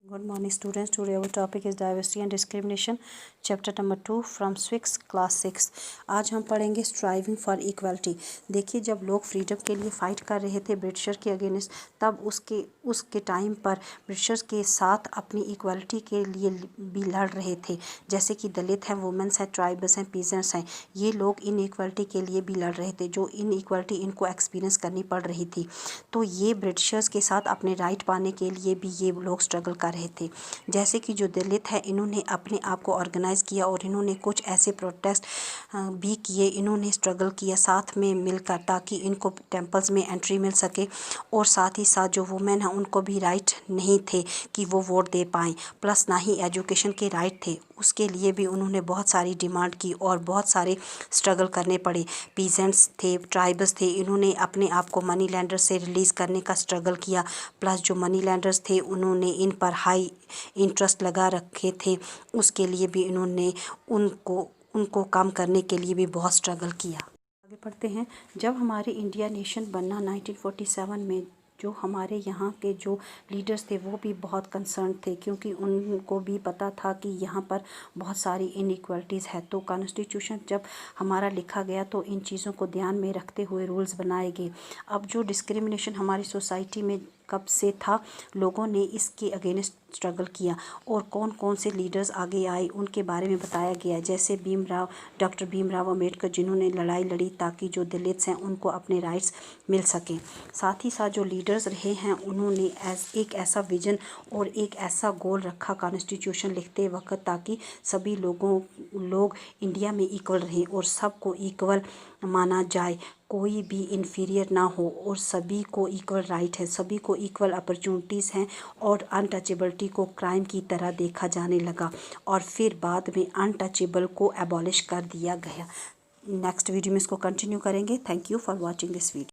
Good morning students. Today our topic is diversity and discrimination, chapter number 2 from Swix class 6. आज हम पढ़ेंगे striving for equality. देखिए, जब लोग फ्रीडम के लिए फ़ाइट कर रहे थे ब्रिटिशर के अगेंस्ट, तब उसके टाइम पर ब्रिटिशर्स के साथ अपनी इक्वलिटी के लिए भी लड़ रहे थे. जैसे कि दलित हैं, वुमेंस हैं, ट्राइबल्स हैं, पीजेंट्स हैं, ये लोग इन इक्वलिटी के लिए भी लड़ रहे थे, जो इन इक्वलिटी इनको एक्सपीरियंस करनी पड़ रही थी. तो ये ब्रिटिशर्स के साथ अपने राइट पाने के लिए भी ये लोग स्ट्रगल कर रहे थे. जैसे कि जो दलित है, इन्होंने अपने आप को ऑर्गेनाइज़ किया और इन्होंने कुछ ऐसे प्रोटेस्ट भी किए. इन्होंने स्ट्रगल किया साथ में मिलकर, ताकि इनको टेंपल्स में एंट्री मिल सके. और साथ ही साथ जो वुमेन हैं, उनको भी राइट नहीं थे कि वो वोट दे पाएँ, प्लस ना ही एजुकेशन के राइट थे. उसके लिए भी उन्होंने बहुत सारी डिमांड की और बहुत सारे स्ट्रगल करने पड़े. पीजेंट्स थे, ट्राइबल्स थे, इन्होंने अपने आप को मनी लैंडर से रिलीज़ करने का स्ट्रगल किया. प्लस जो मनी लैंडर्स थे, उन्होंने इन पर हाई इंटरेस्ट लगा रखे थे. उसके लिए भी इन्होंने उनको कम करने के लिए भी बहुत स्ट्रगल किया. आगे पढ़ते हैं. जब हमारी इंडिया नेशन बना 1947 में, जो हमारे यहाँ के जो लीडर्स थे वो भी बहुत कंसर्न थे, क्योंकि उनको भी पता था कि यहाँ पर बहुत सारी इनइक्वालिटीज़ है. तो कॉन्स्टिट्यूशन जब हमारा लिखा गया तो इन चीज़ों को ध्यान में रखते हुए रूल्स बनाए गए. अब जो डिस्क्रिमिनेशन हमारी सोसाइटी में कब से था, लोगों ने इसके अगेंस्ट स्ट्रगल किया और कौन कौन से लीडर्स आगे आए उनके बारे में बताया गया. जैसे डॉक्टर भीमराव अम्बेडकर, जिन्होंने लड़ाई लड़ी ताकि जो दलित्स हैं उनको अपने राइट्स मिल सकें. साथ ही साथ जो लीडर्स रहे हैं, उन्होंने एक ऐसा विजन और एक ऐसा गोल रखा कॉन्स्टिट्यूशन लिखते वक्त, ताकि सभी लोग इंडिया में इक्वल रहें और सबको इक्वल माना जाए, कोई भी इन्फीरियर ना हो और सभी को इक्वल राइट है, सभी को इक्वल अपॉर्चुनिटीज़ हैं. और अनटचेबिलिटी को क्राइम की तरह देखा जाने लगा और फिर बाद में अनटचेबल को एबॉलिश कर दिया गया. नेक्स्ट वीडियो में इसको कंटिन्यू करेंगे. Thank you for watching this video.